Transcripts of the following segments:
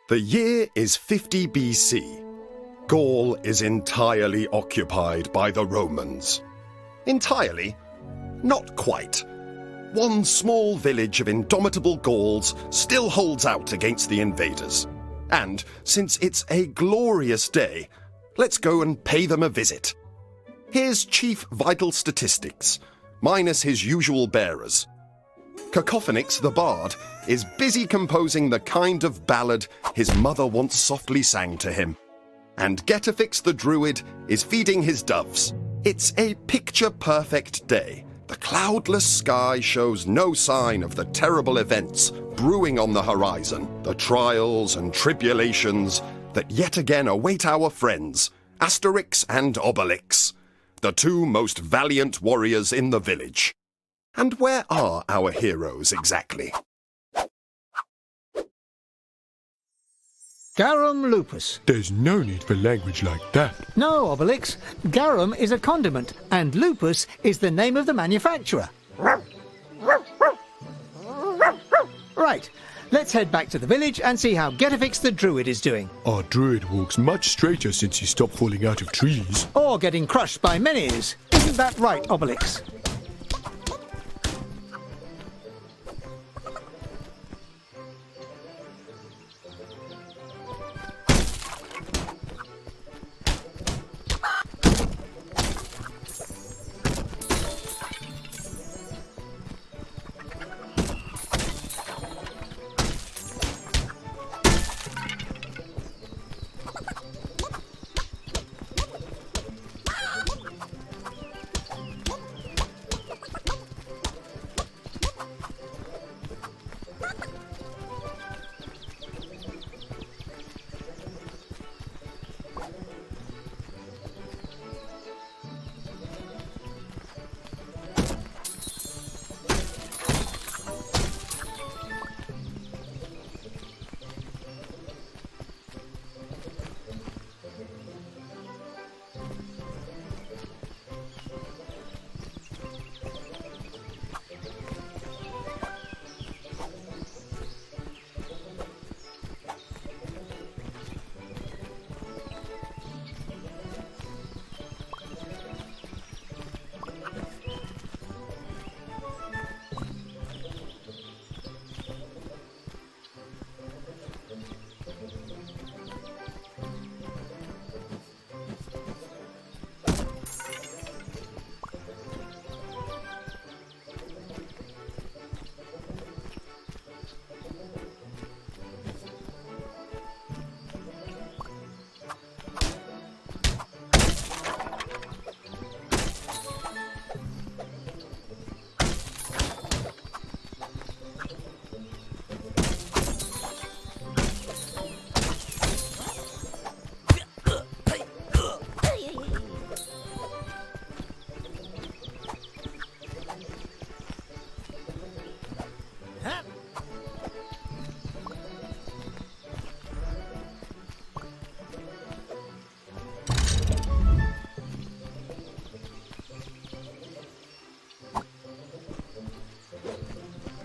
The year is 50 BC. Gaul is entirely occupied by the Romans. Entirely? Not quite. One small village of indomitable Gauls still holds out against the invaders. And since it's a glorious day, let's go and pay them a visit. Here's Chief Vital Statistics, minus his usual bearers. Cacophonix the Bard is busy composing the kind of ballad his mother once softly sang to him. And Getafix the Druid is feeding his doves. It's a picture-perfect day. The cloudless sky shows no sign of the terrible events brewing on the horizon, the trials and tribulations that yet again await our friends, Asterix and Obelix, the two most valiant warriors in the village. And where are our heroes exactly? Garum lupus. There's no need for language like that. No, Obelix. Garum is a condiment, and lupus is the name of the manufacturer. Right, let's head back to the village and see how Getafix the Druid is doing. Our druid walks much straighter since he stopped falling out of trees. Or getting crushed by minis. Isn't that right, Obelix?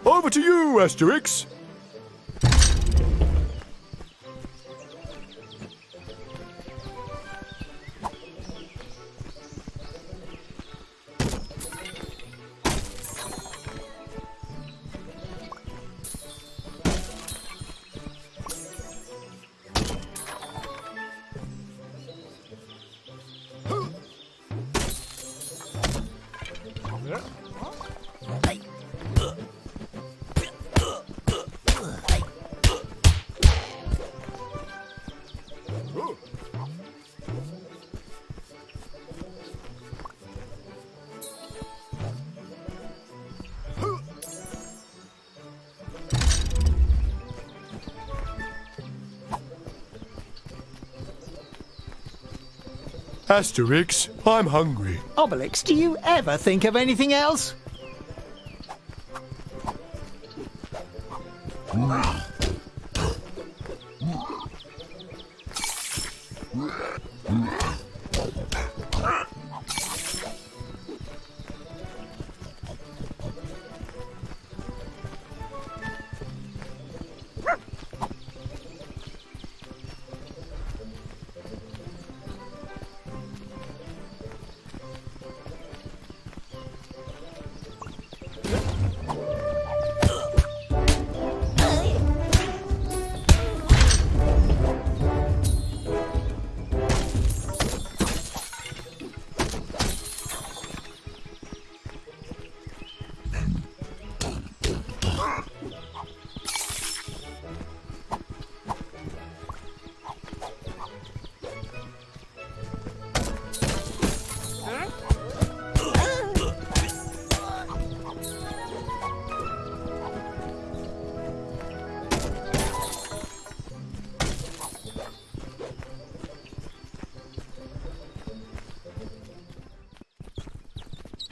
Over to you, Asterix! Asterix, I'm hungry. Obelix, do you ever think of anything else?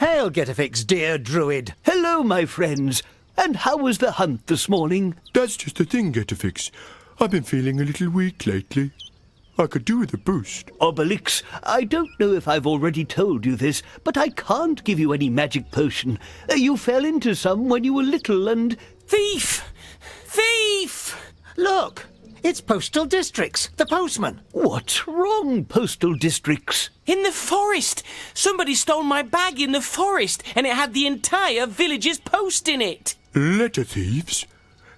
Hail, Getafix, dear druid. Hello, my friends. And how was the hunt this morning? That's just the thing, Getafix. I've been feeling a little weak lately. I could do with a boost. Obelix, I don't know if I've already told you this, but I can't give you any magic potion. You fell into some when you were little and... Thief! Thief! Look, it's Postal Districts, the postman. What's wrong, Postal Districts? In the forest! Somebody stole my bag in the forest, and it had the entire village's post in it. Letter thieves?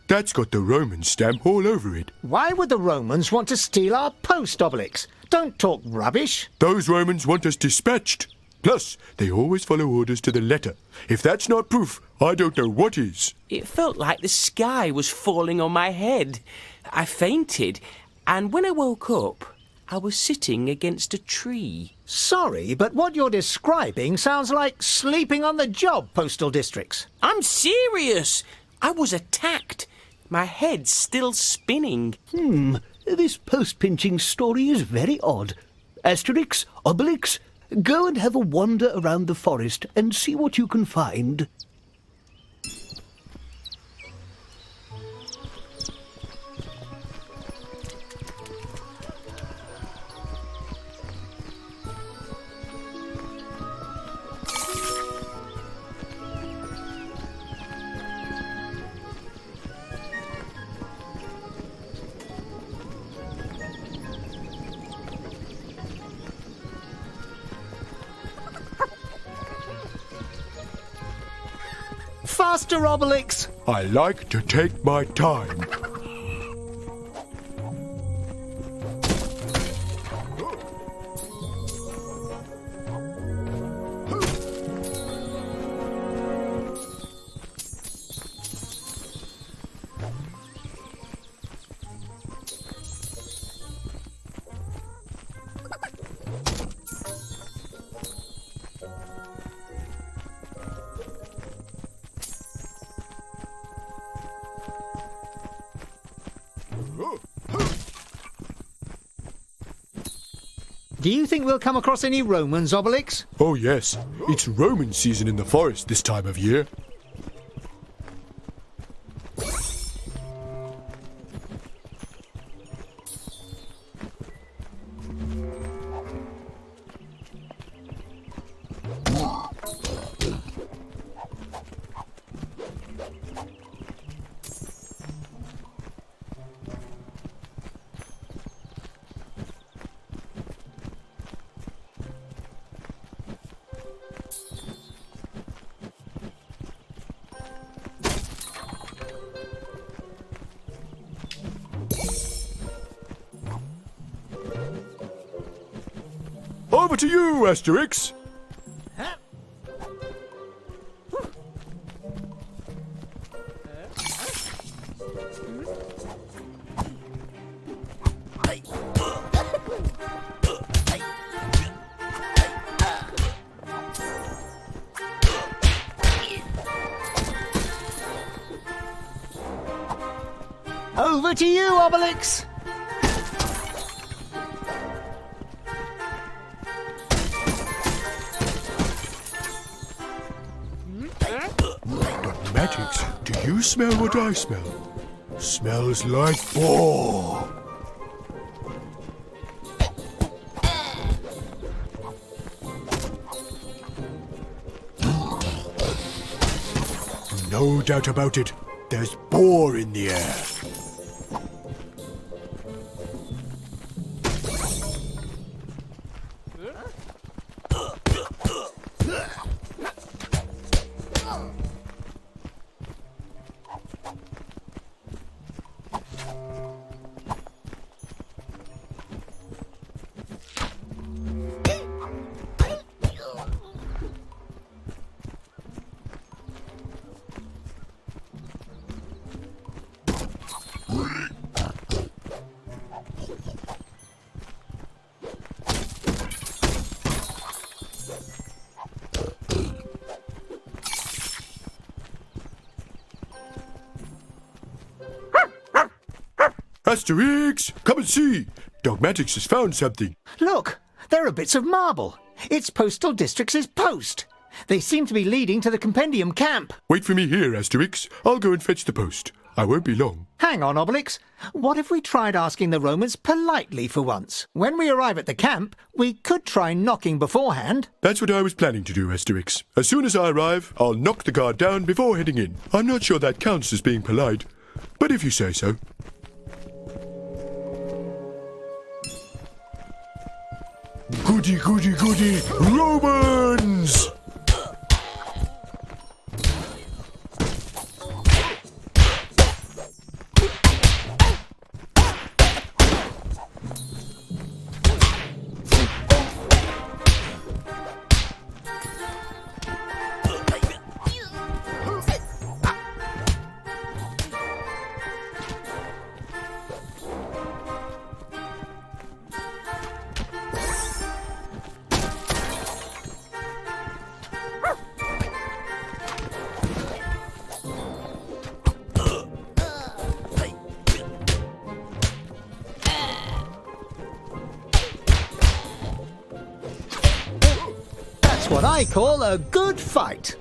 That's got the Roman stamp all over it. Why would the Romans want to steal our post, Obelix? Don't talk rubbish. Those Romans want us dispatched. Plus, they always follow orders to the letter. If that's not proof, I don't know what is. It felt like the sky was falling on my head. I fainted, and when I woke up, I was sitting against a tree. Sorry, but what you're describing sounds like sleeping on the job, Postal Districts. I'm serious! I was attacked. My head's still spinning. This post-pinching story is very odd. Asterix, Obelix, go and have a wander around the forest and see what you can find. Faster, Obelix! I like to take my time. Do you think we'll come across any Romans, Obelix? Oh yes, it's Roman season in the forest this time of year. Over to you, Asterix! Over to you, Obelix! Dogmatics, do you smell what I smell? Smells like boar. No doubt about it, there's boar in the air. Asterix, come and see! Dogmatics has found something. Look, there are bits of marble. It's Postal Districts' post. They seem to be leading to the compendium camp. Wait for me here, Asterix. I'll go and fetch the post. I won't be long. Hang on, Obelix. What if we tried asking the Romans politely for once? When we arrive at the camp, we could try knocking beforehand. That's what I was planning to do, Asterix. As soon as I arrive, I'll knock the guard down before heading in. I'm not sure that counts as being polite, but if you say so. Goody, goody, goody, Romans! That's what I call a good fight.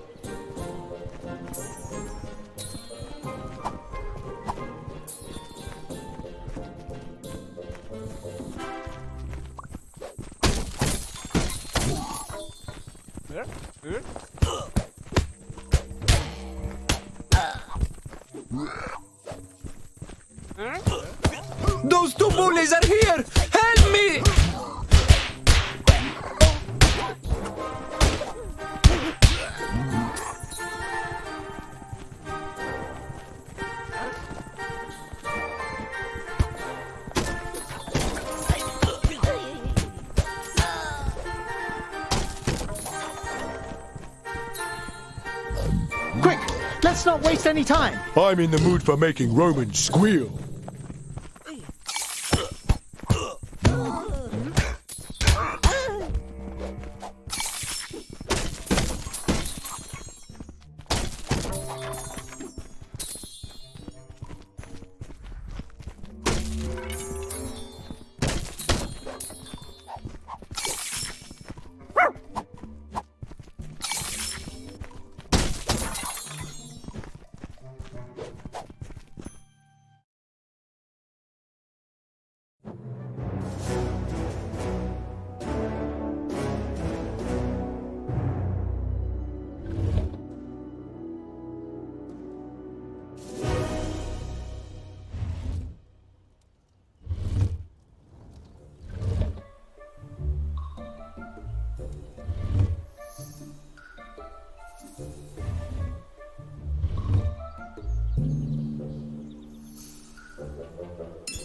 Those two bullies are here! Help me! Quick, let's not waste any time. I'm in the mood for making Romans squeal.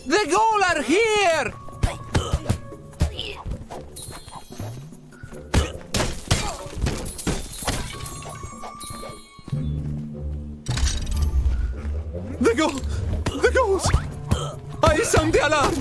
The Gaul are here! The Gauls! I sound the alarm!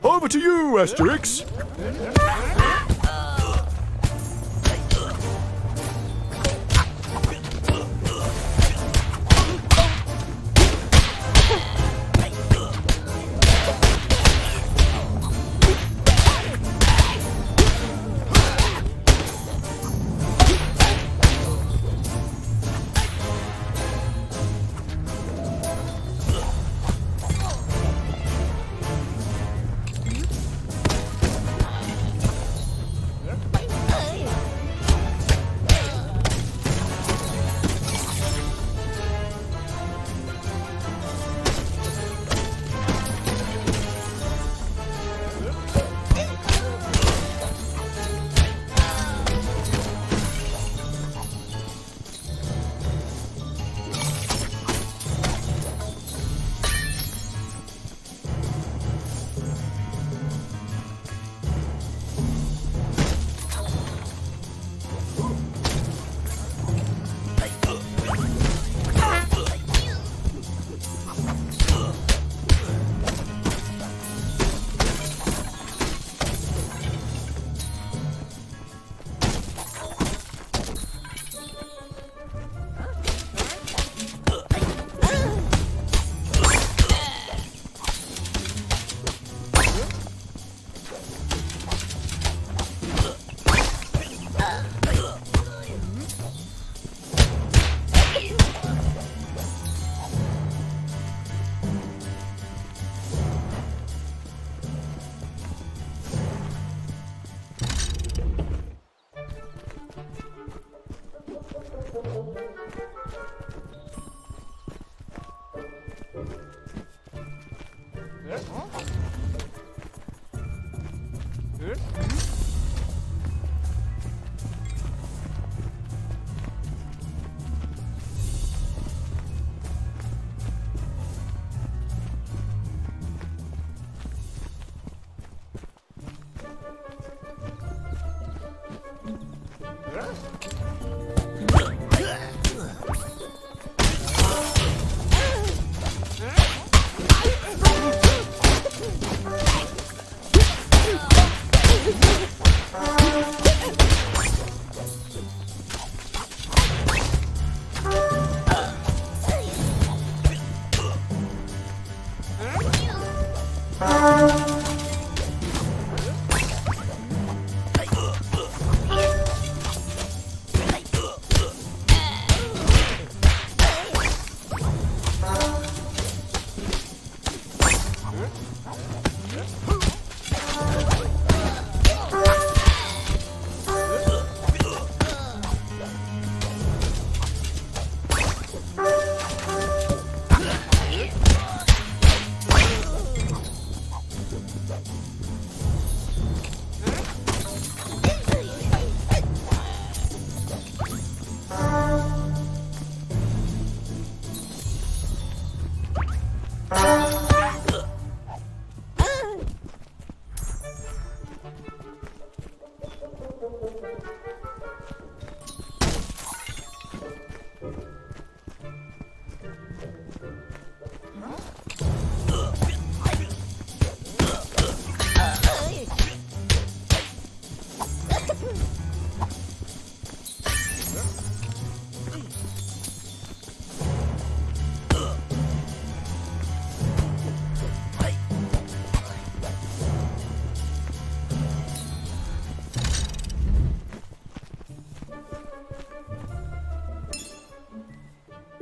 Over to you, Asterix.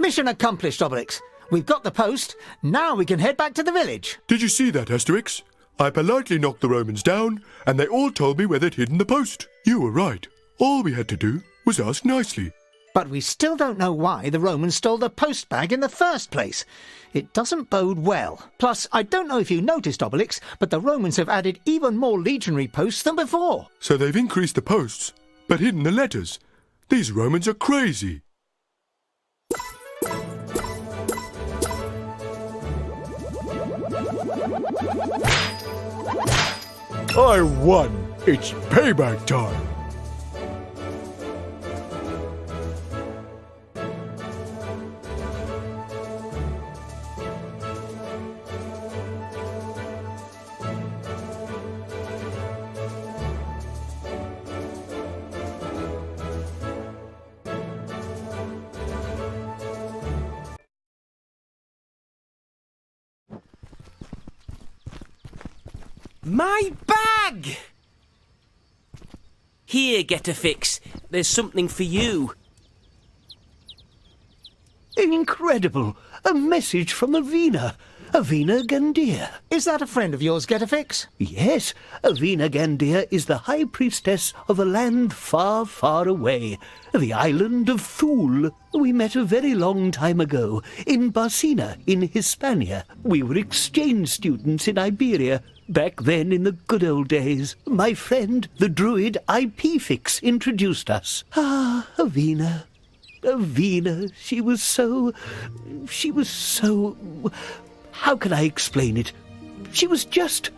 Mission accomplished, Obelix. We've got the post. Now we can head back to the village. Did you see that, Asterix? I politely knocked the Romans down, and they all told me where they'd hidden the post. You were right. All we had to do was ask nicely. But we still don't know why the Romans stole the post bag in the first place. It doesn't bode well. Plus, I don't know if you noticed, Obelix, but the Romans have added even more legionary posts than before. So they've increased the posts, but hidden the letters. These Romans are crazy. I won! It's payback time! My bag! Here, get a fix. There's something for you. Incredible! A message from Avina. Avina Gandir. Is that a friend of yours, Getafix? Yes, Avina Gandir is the high priestess of a land far, far away, the island of Thule. We met a very long time ago in Barcina, in Hispania. We were exchange students in Iberia, back then in the good old days. My friend, the druid IP-Fix, introduced us. Ah, Avina. Avina, she was so... How can I explain it? She was just...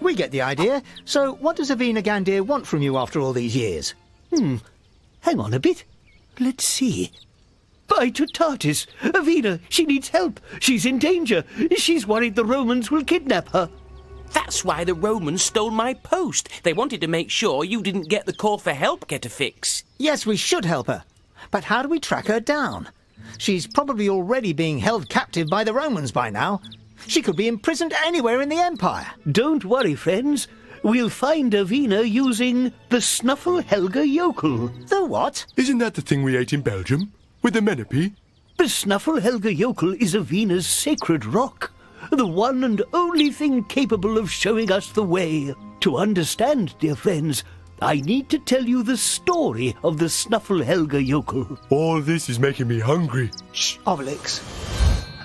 We get the idea. So what does Avina Gandir want from you after all these years? Hang on a bit. Let's see. By Tutatis! Avina, she needs help. She's in danger. She's worried the Romans will kidnap her. That's why the Romans stole my post. They wanted to make sure you didn't get the call for help, get a fix. Yes, we should help her. But how do we track her down? She's probably already being held captive by the Romans by now. She could be imprisoned anywhere in the Empire. Don't worry, friends. We'll find Avina using the Snuffle Helga Yokel. The what? Isn't that the thing we ate in Belgium? With the Menipee? The Snuffle Helga Yokel is Avina's sacred rock. The one and only thing capable of showing us the way. To understand, dear friends, I need to tell you the story of the Snuffle Helga Yokel. All this is making me hungry. Shh, Obelix.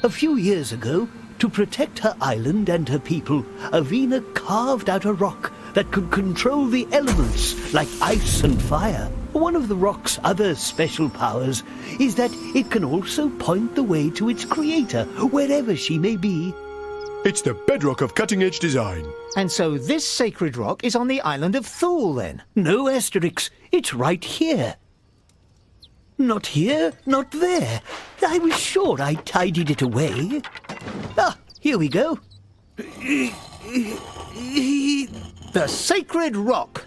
A few years ago, to protect her island and her people, Avina carved out a rock that could control the elements, like ice and fire. One of the rock's other special powers is that it can also point the way to its creator, wherever she may be. It's the bedrock of cutting-edge design. And so this sacred rock is on the island of Thule, then? No, Asterix, it's right here. Not here, not there. I was sure I tidied it away. Ah, here we go. The sacred rock.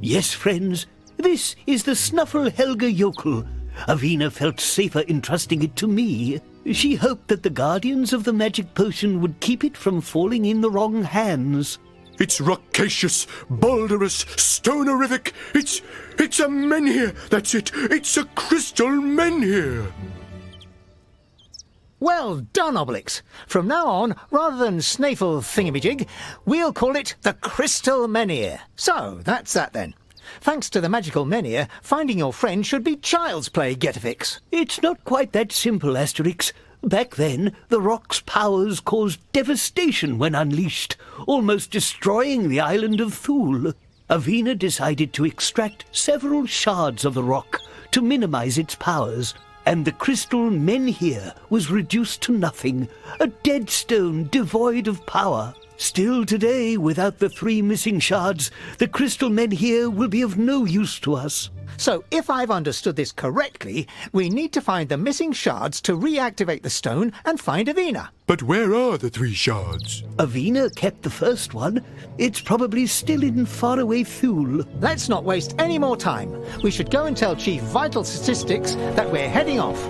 Yes, friends, this is the Snuffle Helga Yokel. Avina felt safer entrusting it to me. She hoped that the guardians of the magic potion would keep it from falling in the wrong hands. It's rockacious, boulderous, stonerific. It's a menhir. That's it. It's a crystal menhir. Well done, Obelix. From now on, rather than Snaffle Thingamajig, we'll call it the Crystal Menhir. So, that's that then. Thanks to the magical menhir, finding your friend should be child's play, Getafix. It's not quite that simple, Asterix. Back then, the rock's powers caused devastation when unleashed, almost destroying the island of Thule. Avina decided to extract several shards of the rock to minimize its powers, and the crystal menhir was reduced to nothing, a dead stone devoid of power. Still today, without the 3 missing shards, the crystal menhir will be of no use to us. So, if I've understood this correctly, we need to find the missing shards to reactivate the stone and find Avina. But where are the 3 shards? Avina kept the first one. It's probably still in faraway Thule. Let's not waste any more time. We should go and tell Chief Vital Statistics that we're heading off.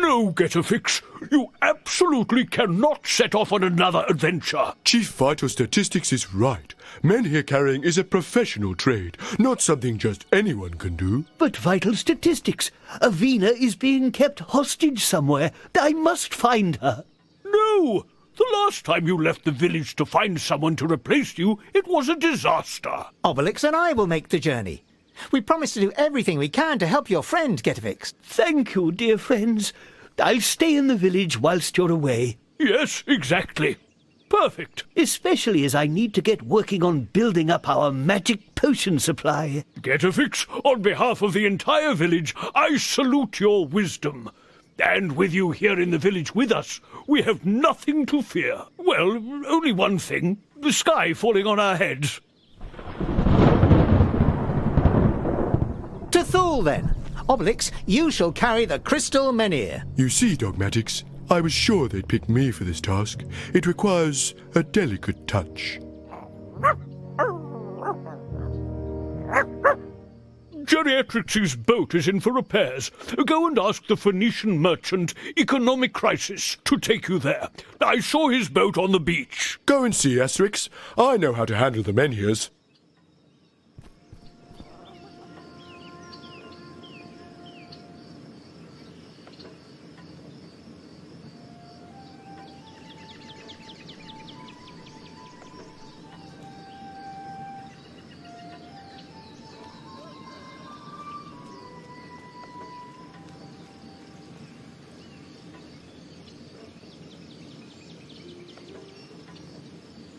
No, Get-A-Fix. You absolutely cannot set off on another adventure. Chief Vital Statistics is right. Menhir carrying is a professional trade, not something just anyone can do. But Vital Statistics, Avina is being kept hostage somewhere. I must find her. No! The last time you left the village to find someone to replace you, it was a disaster. Obelix and I will make the journey. We promise to do everything we can to help your friend get fixed. Thank you, dear friends. I'll stay in the village whilst you're away. Yes, exactly. Perfect. Especially as I need to get working on building up our magic potion supply. Get-A-Fix, on behalf of the entire village, I salute your wisdom. And with you here in the village with us, we have nothing to fear. Well, only one thing. The sky falling on our heads. To Thule, then. Obelix, you shall carry the crystal menhir. You see, Dogmatics, I was sure they'd pick me for this task. It requires a delicate touch. Geriatrix's boat is in for repairs. Go and ask the Phoenician merchant, Economic Crisis, to take you there. I saw his boat on the beach. Go and see, Asterix. I know how to handle the menhirs.